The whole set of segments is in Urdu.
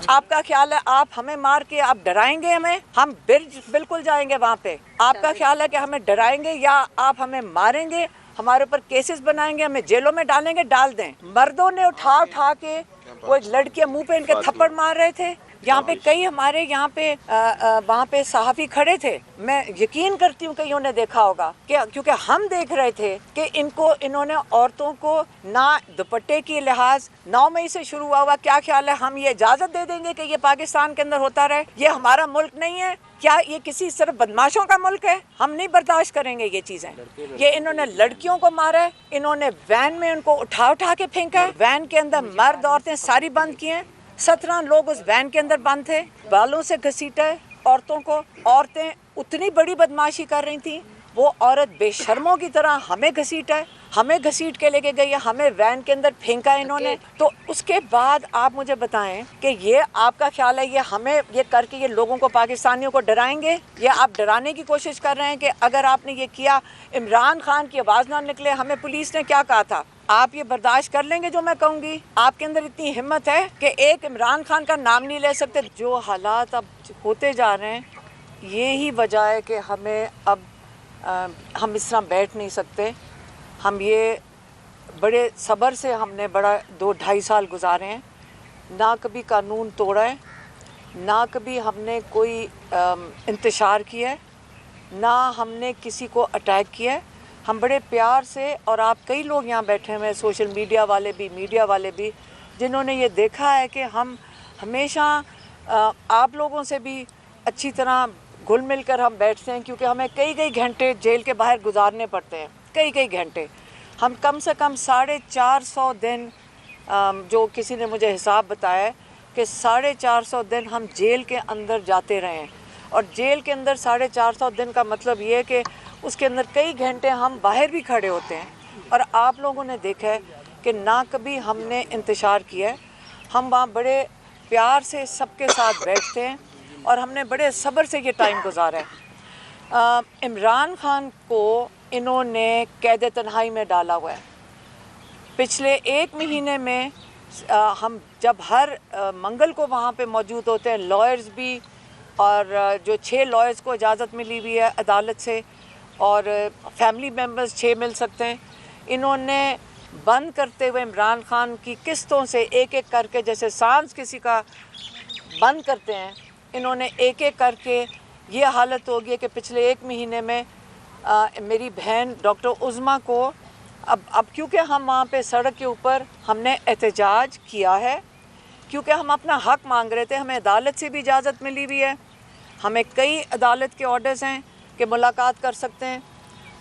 آپ کا خیال ہے آپ ہمیں مار کے آپ ڈرائیں گے ہمیں؟ ہم بالکل جائیں گے وہاں پہ. آپ کا خیال ہے کہ ہمیں ڈرائیں گے یا آپ ہمیں ماریں گے، ہمارے اوپر کیسز بنائیں گے، ہمیں جیلوں میں ڈالیں گے؟ ڈال دیں. مردوں نے اٹھا کے وہ لڑکیاں منہ پہ ان کے تھپڑ مار رہے تھے. یہاں پہ کئی ہمارے یہاں پہ وہاں پہ صحافی کھڑے تھے. میں یقین کرتی ہوں کہ انہوں نے دیکھا ہوگا کیونکہ ہم دیکھ رہے تھے کہ انہوں نے عورتوں کو نہ دوپٹے کی لحاظ 9 مئی سے شروع ہوا. کیا خیال ہے ہم یہ اجازت دے دیں گے کہ یہ پاکستان کے اندر ہوتا رہے؟ یہ ہمارا ملک نہیں ہے. کیا یہ کسی صرف بدماشوں کا ملک ہے؟ ہم نہیں برداشت کریں گے یہ چیزیں. یہ انہوں نے لڑکیوں کو مارا ہے، انہوں نے وین میں ان کو اٹھا کے پھینکا ہے. وین کے اندر مرد عورتیں ساری بند کی ہیں. 17 لوگ اس وین کے اندر بند تھے. بالوں سے گھسیٹا ہے عورتوں کو. عورتیں اتنی بڑی بدماشی کر رہی تھیں، وہ عورت بے شرموں کی طرح ہمیں گھسیٹا ہے، ہمیں گھسیٹ کے لے کے گئی ہے، ہمیں وین کے اندر پھینکا انہوں نے. تو اس کے بعد آپ مجھے بتائیں کہ یہ آپ کا خیال ہے یہ ہمیں یہ کر کے یہ لوگوں کو پاکستانیوں کو ڈرائیں گے؟ یہ آپ ڈرانے کی کوشش کر رہے ہیں کہ اگر آپ نے یہ کیا عمران خان کی آواز نہ نکلے. ہمیں پولیس نے کیا کہا تھا؟ آپ یہ برداشت کر لیں گے جو میں کہوں گی؟ آپ کے اندر اتنی ہمت ہے کہ ایک عمران خان کا نام نہیں لے سکتے؟ جو حالات اب ہوتے جا رہے ہیں یہی وجہ ہے کہ ہمیں اب ہم اس طرح بیٹھ نہیں سکتے. ہم یہ بڑے صبر سے ہم نے بڑا 2-2.5 سال گزارے ہیں. نہ کبھی قانون توڑا ہے، نہ کبھی ہم نے کوئی انتشار کیا ہے، نہ ہم نے کسی کو اٹیک کیا ہے. ہم بڑے پیار سے، اور آپ کئی لوگ یہاں بیٹھے ہوئے ہیں، سوشل میڈیا والے بھی، میڈیا والے بھی، جنہوں نے یہ دیکھا ہے کہ ہم ہمیشہ آپ لوگوں سے بھی اچھی طرح گھل مل کر ہم بیٹھتے ہیں، کیونکہ ہمیں کئی گھنٹے جیل کے باہر گزارنے پڑتے ہیں. کئی گھنٹے. ہم کم سے کم 450 دن، جو کسی نے مجھے حساب بتایا ہے کہ 450 دن ہم جیل کے اندر جاتے رہے ہیں. اور جیل کے اندر 450 دن کا مطلب یہ ہے کہ اس کے اندر کئی گھنٹے ہم باہر بھی کھڑے ہوتے ہیں. اور آپ لوگوں نے دیکھا ہے کہ نہ کبھی ہم نے انتشار کیا ہے. ہم وہاں بڑے پیار سے سب کے ساتھ بیٹھتے ہیں اور ہم نے بڑے صبر سے یہ ٹائم گزارا ہے. عمران خان کو انہوں نے قید تنہائی میں ڈالا ہوا ہے. پچھلے 1 مہینے میں ہم جب ہر منگل کو وہاں پہ موجود ہوتے ہیں، لائرز بھی، اور جو 6 لائرز کو اجازت ملی ہوئی ہے عدالت سے، اور فیملی ممبرز 6 مل سکتے ہیں. انہوں نے بند کرتے ہوئے عمران خان کی قسطوں سے ایک کر کے، جیسے سانس کسی کا بند کرتے ہیں، انہوں نے ایک کر کے یہ حالت ہوگی ہے کہ پچھلے 1 مہینے میں میری بہن ڈاکٹر عظمیٰ کو اب کیونکہ ہم وہاں پہ سڑک کے اوپر ہم نے احتجاج کیا ہے، کیونکہ ہم اپنا حق مانگ رہے تھے. ہمیں عدالت سے بھی اجازت ملی ہوئی ہے، ہمیں کئی عدالت کے آرڈرز ہیں کہ ملاقات کر سکتے ہیں.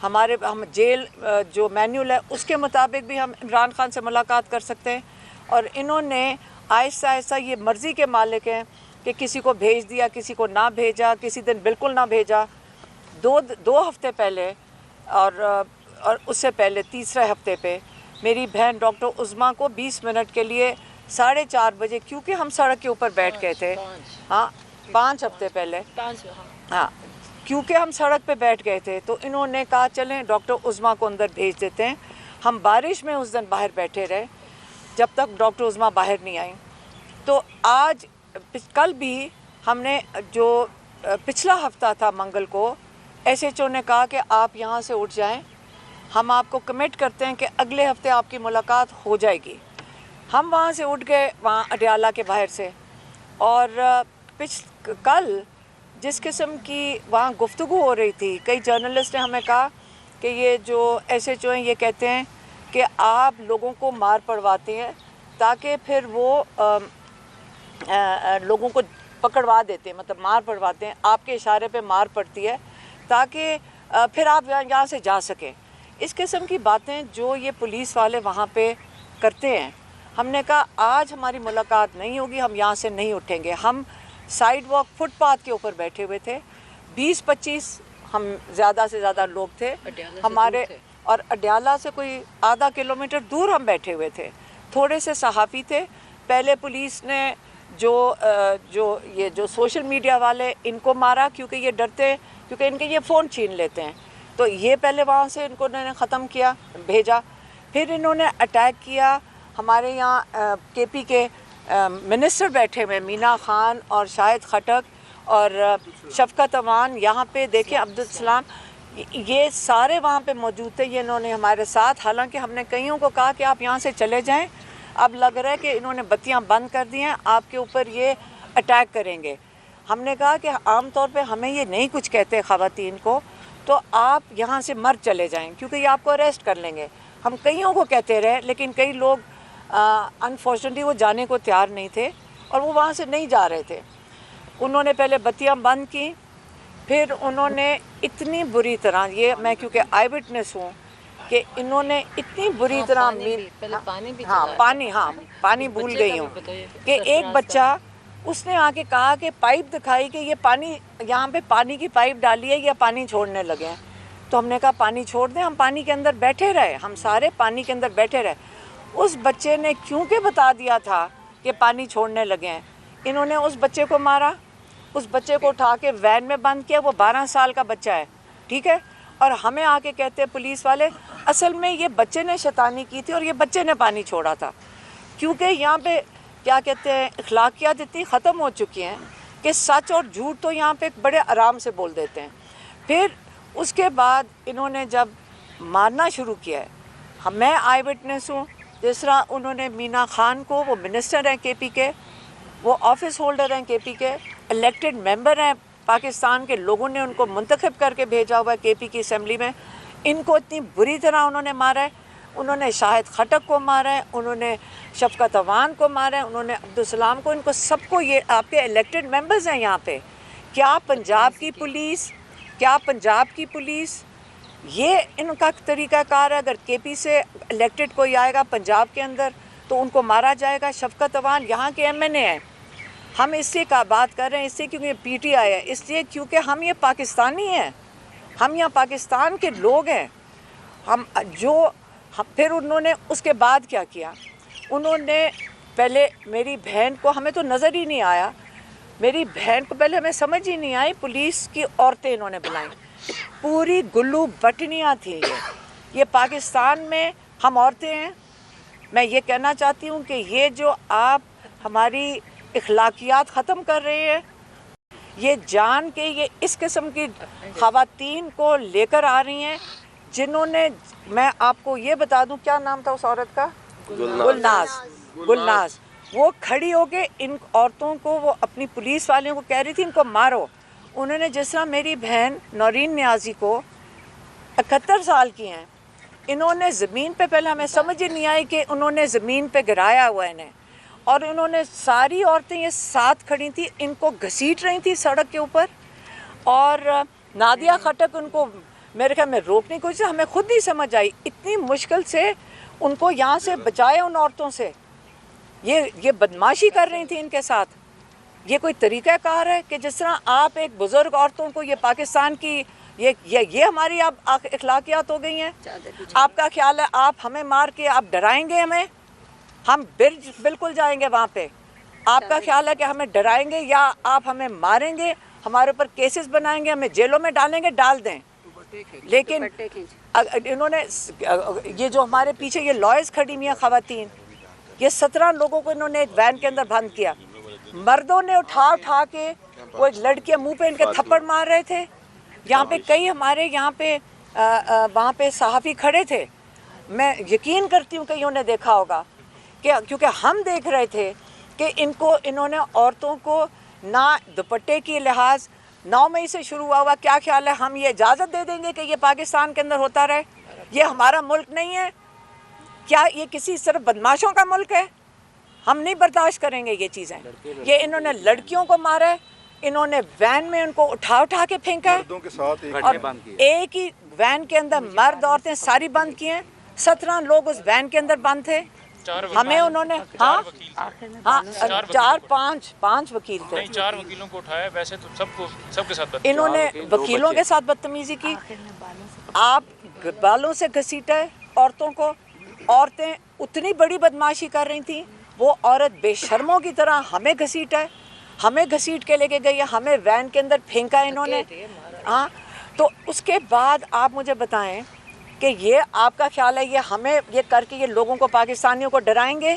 ہم جیل جو مینیول ہے اس کے مطابق بھی ہم عمران خان سے ملاقات کر سکتے ہیں. اور انہوں نے آہستہ آہستہ یہ مرضی کے مالک ہیں کہ کسی کو بھیج دیا، کسی کو نہ بھیجا، کسی دن بالکل نہ بھیجا. 2 ہفتے پہلے اور اس سے پہلے تیسرے ہفتے پہ میری بہن ڈاکٹر عظمیٰ کو 20 منٹ کے لیے 4:30 بجے، کیونکہ ہم سڑک کے اوپر بیٹھ گئے تھے، 5 ہفتے پہلے، کیونکہ ہم سڑک پہ بیٹھ گئے تھے، تو انہوں نے کہا چلیں ڈاکٹر عظمیٰ کو اندر بھیج دیتے ہیں. ہم بارش میں اس دن باہر بیٹھے رہے جب تک ڈاکٹر عظمیٰ باہر نہیں آئیں. تو کل بھی ہم نے، جو پچھلا ہفتہ تھا منگل کو، SHO نے کہا کہ آپ یہاں سے اٹھ جائیں، ہم آپ کو کمٹ کرتے ہیں کہ اگلے ہفتے آپ کی ملاقات ہو جائے گی. ہم وہاں سے اٹھ گئے، وہاں اڈیالہ کے باہر سے، اور کل جس قسم کی وہاں گفتگو ہو رہی تھی، کئی جرنلسٹ نے ہمیں کہا کہ یہ جو SHO ہیں یہ کہتے ہیں کہ آپ لوگوں کو مار پڑواتے ہیں تاکہ پھر وہ لوگوں کو پکڑوا دیتے ہیں، مطلب مار پڑواتے ہیں، آپ کے اشارے پہ مار پڑتی ہے تاکہ پھر آپ یہاں سے جا سکیں. اس قسم کی باتیں جو یہ پولیس والے وہاں پہ کرتے ہیں. ہم نے کہا آج ہماری ملاقات نہیں ہوگی، ہم یہاں سے نہیں اٹھیں گے. ہم سائیڈ واک فٹ پاتھ کے اوپر بیٹھے ہوئے تھے، 20-25 ہم زیادہ سے زیادہ لوگ تھے ہمارے، اور اڈیالہ سے کوئی آدھا کلومیٹر دور ہم بیٹھے ہوئے تھے. تھوڑے سے صحافی تھے. پہلے پولیس نے جو سوشل میڈیا والے ان کو مارا، کیونکہ یہ ڈرتے، کیونکہ ان کے یہ فون چھین لیتے ہیں، تو یہ پہلے وہاں سے ان کو انہوں نے ختم کیا، بھیجا. پھر انہوں نے اٹیک کیا ہمارے یہاں KP کے منسٹر بیٹھے ہوئے مینا خان اور شاہد خٹک اور شفقت امان، یہاں پہ دیکھیں عبدالسلام، یہ سارے وہاں پہ موجود تھے، یہ انہوں نے ہمارے ساتھ، حالانکہ ہم نے کئیوں کو کہا کہ آپ یہاں سے چلے جائیں، اب لگ رہا ہے کہ انہوں نے بتیاں بند کر دی ہیں، آپ کے اوپر یہ اٹیک کریں گے۔ ہم نے کہا کہ عام طور پہ ہمیں یہ نہیں کچھ کہتے خواتین کو، تو آپ یہاں سے مر چلے جائیں کیونکہ یہ آپ کو اریسٹ کر لیں گے۔ ہم کئیوں کو کہتے رہے، لیکن کئی لوگ انفارچونیٹلی وہ جانے کو تیار نہیں تھے اور وہ وہاں سے نہیں جا رہے تھے۔ انہوں نے پہلے بتیاں بند کی، پھر انہوں نے اتنی بری طرح، یہ میں کیونکہ آئی وٹنس ہوں، کہ انہوں نے اتنی بری طرح پانی بھول گئی ہوں کہ ایک بچہ اس نے آ کے کہا کہ پائپ دکھائی کہ یہ پانی، یہاں پہ پانی کی پائپ ڈالی ہے یا پانی چھوڑنے لگے ہیں، تو ہم نے کہا پانی چھوڑ دیں، ہم پانی کے اندر بیٹھے رہے، ہم سارے پانی کے اندر بیٹھے رہے۔ اس بچے نے کیونکہ بتا دیا تھا کہ پانی چھوڑنے لگے ہیں، انہوں نے اس بچے کو مارا، اس بچے کو اٹھا کے وین میں بند کیا، وہ 12 سال کا بچہ ہے، ٹھیک ہے، اور ہمیں آ کے کہتے پولیس والے اصل میں یہ بچے نے شیطانی کی تھی اور یہ بچے نے پانی چھوڑا تھا، کیونکہ یہاں پہ کیا کہتے ہیں اخلاقیات اتنی ختم ہو چکی ہیں کہ سچ اور جھوٹ تو یہاں پہ بڑے آرام سے بول دیتے ہیں۔ پھر اس کے بعد انہوں نے جب مارنا شروع کیا ہے، میں آئی وٹنس ہوں، جس طرح انہوں نے مینا خان کو، وہ منسٹر ہیں کے پی کے، وہ آفس ہولڈر ہیں کے پی کے، الیکٹڈ ممبر ہیں، پاکستان کے لوگوں نے ان کو منتخب کر کے بھیجا ہوا ہے کے پی کی اسمبلی میں، ان کو اتنی بری طرح انہوں نے مارا ہے، انہوں نے شاہد خٹک کو مارا ہے، انہوں نے شفقت امان کو مارا ہے، انہوں نے عبدالسلام کو، ان کو سب کو، یہ آپ کے الیکٹڈ ممبرز ہیں یہاں پہ۔ کیا پنجاب کی پولیس یہ ان کا طریقہ کار ہے؟ اگر کے پی سے الیکٹڈ کوئی آئے گا پنجاب کے اندر تو ان کو مارا جائے گا؟ شفقت امان یہاں کے ایم این اے ہیں، ہم اس سے کا بات کر رہے ہیں، اس سے کیونکہ پی ٹی آئی ہے، اس لیے کیونکہ ہم یہ پاکستانی ہیں، ہم یہاں پاکستان کے لوگ ہیں، پھر انہوں نے اس کے بعد کیا کیا، انہوں نے پہلے میری بہن کو، ہمیں تو نظر ہی نہیں آیا، میری بہن کو پہلے ہمیں سمجھ ہی نہیں آئی، پولیس کی عورتیں انہوں نے بلائیں، پوری گلو بٹنیاں تھیں یہ پاکستان میں ہم عورتیں ہیں۔ میں یہ کہنا چاہتی ہوں کہ یہ جو آپ ہماری اخلاقیات ختم کر رہے ہیں، یہ جان کے یہ اس قسم کی خواتین کو لے کر آ رہی ہیں، جنہوں نے، میں آپ کو یہ بتا دوں کیا نام تھا اس عورت کا، گلناز، وہ کھڑی ہو کے ان عورتوں کو، وہ اپنی پولیس والوں کو کہہ رہی تھی ان کو مارو۔ انہوں نے جس طرح میری بہن نورین نیازی کو 71 سال کی ہیں، انہوں نے زمین پہ، پہلے ہمیں سمجھ ہی نہیں آئی کہ انہوں نے زمین پہ گرایا ہوا انہیں، اور انہوں نے ساری عورتیں یہ ساتھ کھڑی تھیں، ان کو گھسیٹ رہی تھیں سڑک کے اوپر، اور نادیہ خٹک ان کو میرے خیال میں روکنے کی کوشش، ہمیں خود نہیں سمجھ آئی، اتنی مشکل سے ان کو یہاں سے بچائے ان عورتوں سے، یہ بدماشی کر رہی تھی ان کے ساتھ۔ یہ کوئی طریقہ کار ہے کہ جس طرح آپ ایک بزرگ عورتوں کو، یہ پاکستان کی یہ ہماری اب اخلاقیات ہو گئی ہیں؟ آپ کا خیال ہے آپ ہمیں مار کے آپ ڈرائیں گے ہمیں؟ ہم بالکل جائیں گے وہاں پہ، آپ کا خیال ہے کہ ہمیں ڈرائیں گے یا آپ ہمیں ماریں گے، ہمارے اوپر کیسز بنائیں گے، ہمیں جیلوں میں ڈالیں گے؟ ڈال دیں، لیکن انہوں نے یہ جو ہمارے پیچھے یہ لائرز کھڑی ہوئی ہیں خواتین، یہ 17 لوگوں کو انہوں نے ایک وین کے اندر بند کیا، مردوں نے اٹھا کے، وہ ایک لڑکیاں منہ پہ ان کے تھپڑ مار رہے تھے، یہاں پہ کئی ہمارے یہاں پہ وہاں پہ صحافی کھڑے تھے، میں یقین کرتی ہوں کہ انہوں نے دیکھا ہوگا کہ کیونکہ ہم دیکھ رہے تھے کہ انہوں نے عورتوں کو نہ دوپٹے کی لحاظ 9 مئی سے شروع ہوا، کیا خیال ہے ہم یہ اجازت دے دیں گے کہ یہ پاکستان کے اندر ہوتا رہے؟ یہ ہمارا ملک نہیں ہے کیا؟ یہ کسی صرف بدماشوں کا ملک ہے؟ ہم نہیں برداشت کریں گے یہ چیزیں۔ یہ انہوں نے لڑکیوں کو مارا ہے، انہوں نے وین میں ان کو اٹھا کے پھینکا ہے، اور ایک ہی وین کے اندر مرد عورتیں ساری بند کی ہیں، 17 لوگ اس وین کے اندر بند تھے، ہمیں انہوں نے پانچ وکیل تھے، 4 وکیلوں کو اٹھایا، ویسے تو سب کے ساتھ انہوں نے وکیلوں کے ساتھ بدتمیزی کی، آپ بالوں سے گھسیٹا ہے عورتوں کو، عورتیں اتنی بڑی بدماشی کر رہی تھیں، وہ عورت بے شرموں کی طرح ہمیں گھسیٹا ہے، ہمیں گھسیٹ کے لے کے گئی ہے، ہمیں وین کے اندر پھینکا انہوں نے۔ ہاں، تو اس کے بعد آپ مجھے بتائیں کہ یہ آپ کا خیال ہے یہ ہمیں یہ کر کے یہ لوگوں کو، پاکستانیوں کو ڈرائیں گے؟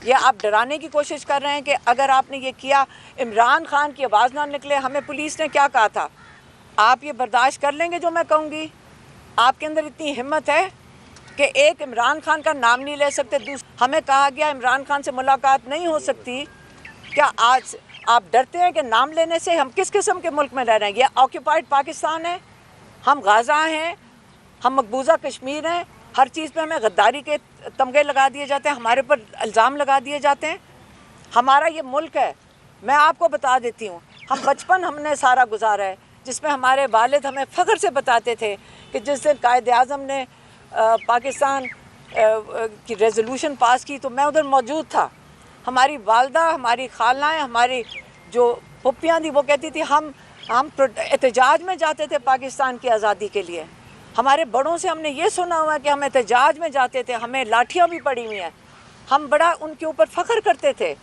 یہ آپ ڈرانے کی کوشش کر رہے ہیں کہ اگر آپ نے یہ کیا عمران خان کی آواز نہ نکلے. ہمیں پولیس نے کیا کہا تھا, آپ یہ برداشت کر لیں گے جو میں کہوں گی؟ آپ کے اندر اتنی ہمت ہے کہ ایک عمران خان کا نام نہیں لے سکتے. ہمیں کہا گیا عمران خان سے ملاقات نہیں ہو سکتی. کیا آج آپ ڈرتے ہیں کہ نام لینے سے؟ ہم کس قسم کے ملک میں رہ رہے ہیں؟ یہ آکوپائڈ پاکستان ہے, ہم غازہ ہیں, ہم مقبوضہ کشمیر ہیں. ہر چیز پہ ہمیں غداری کے تمغے لگا دیے جاتے ہیں, ہمارے پر الزام لگا دیے جاتے ہیں. ہمارا یہ ملک ہے. میں آپ کو بتا دیتی ہوں, ہم بچپن ہم نے سارا گزارا ہے جس میں ہمارے والد ہمیں فخر سے بتاتے تھے کہ جس دن قائد اعظم نے پاکستان کی ریزولوشن پاس کی تو میں ادھر موجود تھا. ہماری والدہ, ہماری خالائیں, ہماری جو پھپھیاں تھیں وہ کہتی تھی ہم احتجاج میں جاتے تھے پاکستان کی آزادی کے لیے. ہمارے بڑوں سے ہم نے یہ سنا ہوا ہے کہ ہم احتجاج میں جاتے تھے, ہمیں لاٹھیاں بھی پڑی ہوئی ہیں. ہم بڑا ان کے اوپر فخر کرتے تھے.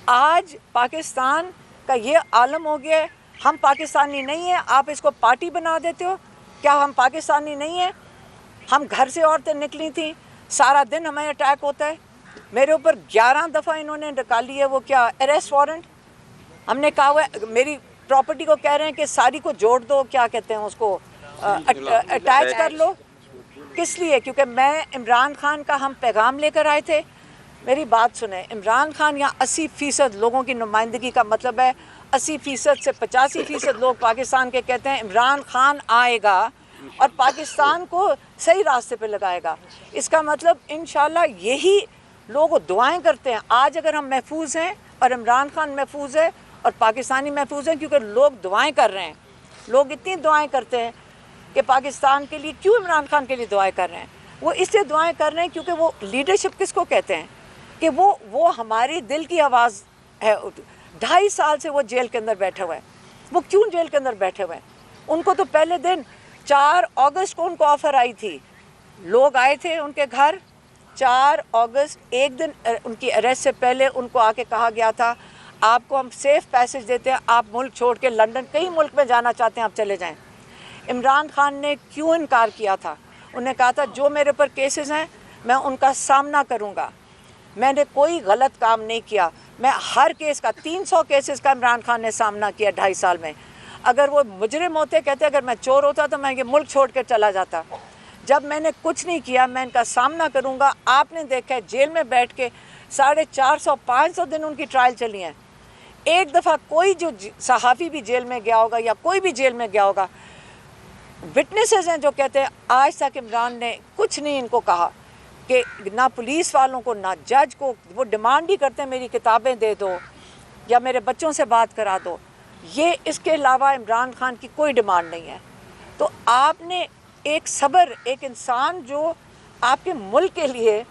آج پاکستان کا یہ عالم ہو گیا ہے, ہم پاکستانی نہیں ہیں, آپ اس کو پارٹی بنا دیتے ہو. کیا ہم پاکستانی نہیں ہیں؟ ہم گھر سے عورتیں نکلی تھیں, سارا دن ہمیں اٹیک ہوتا ہے. میرے اوپر 11 دفعہ انہوں نے نکالی ہے وہ کیا اریسٹ وارنٹ. ہم نے کہا ہوا ہے میری پراپرٹی کو کہہ رہے ہیں کہ ساری کو جوڑ دو, کیا کہتے ہیں اس کو, اٹیچ کر لو. کس لیے؟ کیونکہ میں عمران خان کا ہم پیغام لے کر آئے تھے. میری بات سنیں, عمران خان یہاں 80% لوگوں کی نمائندگی کا مطلب ہے 80% سے 85% لوگ پاکستان کے کہتے ہیں عمران خان آئے گا اور پاکستان کو صحیح راستے پہ لگائے گا. اس کا مطلب انشاءاللہ یہی لوگ دعائیں کرتے ہیں. آج اگر ہم محفوظ ہیں اور عمران خان محفوظ ہے اور پاکستانی محفوظ ہیں کیونکہ لوگ دعائیں کر رہے ہیں. لوگ اتنی دعائیں کرتے ہیں کہ پاکستان کے لیے. کیوں عمران خان کے لیے دعائیں کر رہے ہیں؟ وہ اس لیے دعائیں کر رہے ہیں کیونکہ وہ لیڈرشپ کس کو کہتے ہیں کہ وہ ہماری دل کی آواز ہے. 2.5 سال سے وہ جیل کے اندر بیٹھے ہوئے ہیں. وہ کیوں جیل کے اندر بیٹھے ہوئے ہیں؟ ان کو تو پہلے دن 4 اگست کو ان کو آفر آئی تھی. لوگ آئے تھے ان کے گھر 4 اگست, ایک دن ان کی اریسٹ سے پہلے ان کو آ کے کہا گیا تھا آپ کو ہم سیف پیسج دیتے ہیں, آپ ملک چھوڑ کے لنڈن کئی ملک میں جانا چاہتے ہیں آپ چلے جائیں. عمران خان نے کیوں انکار کیا تھا؟ انہوں نے کہا تھا جو میرے پر کیسز ہیں میں ان کا سامنا کروں گا. میں نے کوئی غلط کام نہیں کیا. میں ہر کیس کا 300 کیسز کا عمران خان نے سامنا کیا 2.5 سال میں. اگر وہ مجرم ہوتے, کہتے اگر میں چور ہوتا تو میں یہ ملک چھوڑ کے چلا جاتا. جب میں نے کچھ نہیں کیا, میں ان کا سامنا کروں گا. آپ نے دیکھا ہے جیل میں بیٹھ کے 450-500 دن ان کی ٹرائل چلی ہیں. ایک دفعہ کوئی جو صحافی بھی جیل میں گیا ہوگا یا کوئی بھی جیل میں گیا ہوگا, وٹنسز ہیں جو کہتے ہیں آج تک عمران نے کچھ نہیں ان کو کہا کہ نہ پولیس والوں کو نہ جج کو. وہ ڈیمانڈ ہی کرتے ہیں میری کتابیں دے دو یا میرے بچوں سے بات کرا دو. یہ اس کے علاوہ عمران خان کی کوئی ڈیمانڈ نہیں ہے. تو آپ نے ایک صبر, ایک انسان جو آپ کے ملک کے لیے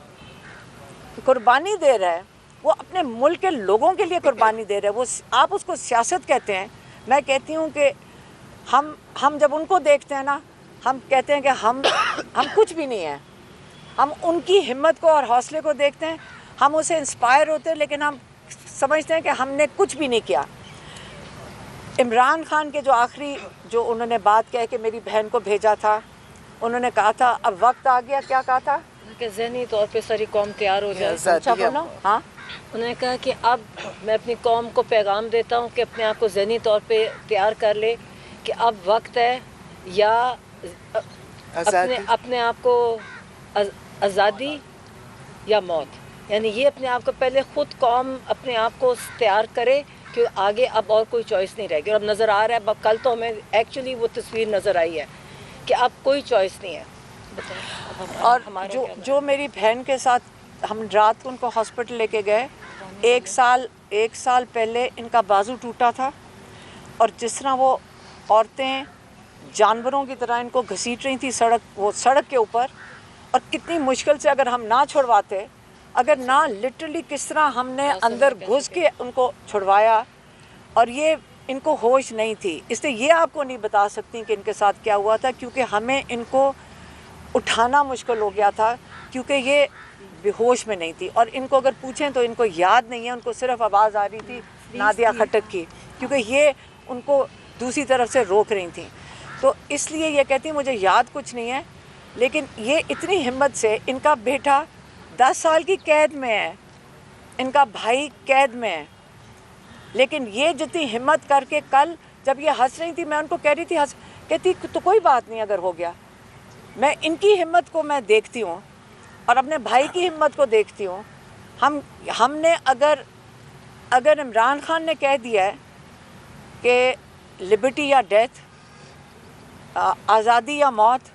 قربانی دے رہا ہے, وہ اپنے ملک کے لوگوں کے لیے قربانی دے رہا ہے, وہ آپ اس کو سیاست کہتے ہیں. میں کہتی ہوں کہ ہم جب ان کو دیکھتے ہیں نا, ہم کہتے ہیں کہ ہم کچھ بھی نہیں ہیں. ہم ان کی ہمت کو اور حوصلے کو دیکھتے ہیں, ہم اسے انسپائر ہوتے ہیں, لیکن ہم سمجھتے ہیں کہ ہم نے کچھ بھی نہیں کیا. عمران خان کے جو آخری جو انہوں نے بات کہی کہ میری بہن کو بھیجا تھا, انہوں نے کہا تھا اب وقت آ گیا. کیا کہا تھا؟ کہ ذہنی طور پہ ساری قوم تیار ہو جائے. اچھا بولو. ہاں, انہوں نے کہا کہ اب میں اپنی قوم کو پیغام دیتا ہوں کہ اپنے آپ کو ذہنی طور پہ تیار کر لے کہ اب وقت ہے یا اپنے آپ کو آزادی یا موت. یعنی یہ اپنے آپ کو پہلے خود قوم اپنے آپ کو تیار کرے کہ آگے اب اور کوئی چوائس نہیں رہے گی. اور اب نظر آ رہا ہے, اب کل تو ہمیں ایکچولی وہ تصویر نظر آئی ہے کہ اب کوئی چوائس نہیں ہے. اور جو میری بہن کے ساتھ ہم رات کو ان کو ہاسپٹل لے کے گئے, 1 سال پہلے ان کا بازو ٹوٹا تھا, اور جس طرح وہ عورتیں جانوروں کی طرح ان کو گھسیٹ رہی تھیں سڑک کے اوپر, اور کتنی مشکل سے اگر ہم نہ چھڑواتے, اگر نہ لٹرلی کس طرح ہم نے اندر گھس کے ان کو چھڑوایا, اور یہ ان کو ہوش نہیں تھی. اس لیے یہ آپ کو نہیں بتا سکتی کہ ان کے ساتھ کیا ہوا تھا, کیونکہ ہمیں ان کو اٹھانا مشکل ہو گیا تھا کیونکہ یہ بے ہوش میں نہیں تھی. اور ان کو اگر پوچھیں تو ان کو یاد نہیں ہے, ان کو صرف آواز آ رہی تھی نادیہ خٹک کی, کیونکہ یہ ان کو دوسری طرف سے روک رہی تھیں. تو اس لیے یہ کہتی ہیں مجھے یاد کچھ نہیں ہے, لیکن یہ اتنی ہمت سے, ان کا بیٹا 10 سال کی قید میں ہے, ان کا بھائی قید میں ہے، لیکن یہ جتنی ہمت کر کے کل جب یہ ہنس رہی تھی میں ان کو کہہ رہی تھی کہتی تو کوئی بات نہیں اگر ہو گیا. میں ان کی ہمت کو میں دیکھتی ہوں اور اپنے بھائی کی ہمت کو دیکھتی ہوں. ہم نے اگر عمران خان نے کہہ دیا ہے کہ لبرٹی یا ڈیتھ، آزادی یا موت،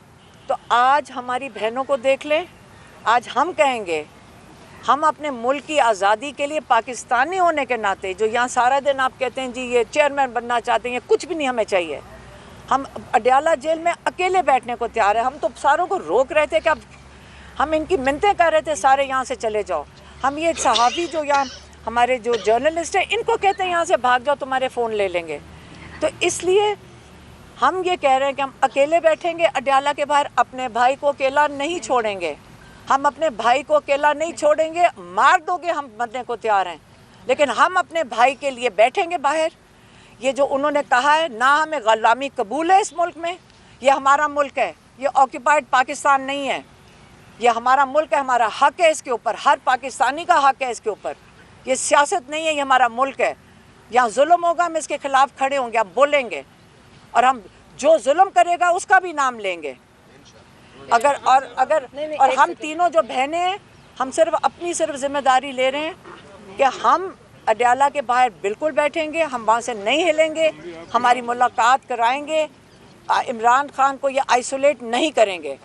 تو آج ہماری بہنوں کو دیکھ لیں. آج ہم کہیں گے ہم اپنے ملک کی آزادی کے لیے پاکستانی ہونے کے ناطے، جو یہاں سارا دن آپ کہتے ہیں جی یہ چیئرمین بننا چاہتے ہیں، یہ کچھ بھی نہیں ہمیں چاہیے. ہم اڈیالہ جیل میں اکیلے بیٹھنے کو تیار ہیں. ہم تو ساروں کو روک رہے تھے کہ اب ہم ان کی منتیں کر رہے تھے سارے یہاں سے چلے جاؤ. ہم یہ صحافی جو یہاں ہمارے جو جرنلسٹ ہیں ان کو کہتے ہیں یہاں سے بھاگ جاؤ تمہارے فون لے لیں گے. تو اس لیے ہم یہ کہہ رہے ہیں کہ ہم اکیلے بیٹھیں گے اڈیالہ کے باہر، اپنے بھائی کو اکیلا نہیں چھوڑیں گے. ہم اپنے بھائی کو اکیلا نہیں چھوڑیں گے. مار دو گے ہم مرنے کو تیار ہیں، لیکن ہم اپنے بھائی کے لیے بیٹھیں گے باہر. یہ جو انہوں نے کہا ہے نہ ہمیں غلامی قبول ہے اس ملک میں، یہ ہمارا ملک ہے، یہ آکوپائڈ پاکستان نہیں ہے، یہ ہمارا ملک ہے، ہمارا حق ہے اس کے اوپر، ہر پاکستانی کا حق ہے اس کے اوپر. یہ سیاست نہیں ہے، یہ ہمارا ملک ہے. یہاں ظلم ہوگا ہم اس کے خلاف کھڑے ہوں گے، ہم بولیں گے، اور ہم جو ظلم کرے گا اس کا بھی نام لیں گے. اور ہم تینوں جو بہنیں ہیں ہم صرف ذمہ داری لے رہے ہیں کہ ہم اڈیالہ کے باہر بالکل بیٹھیں گے، ہم وہاں سے نہیں ہلیں گے، ہماری ملاقات کرائیں گے، عمران خان کو یہ آئسولیٹ نہیں کریں گے.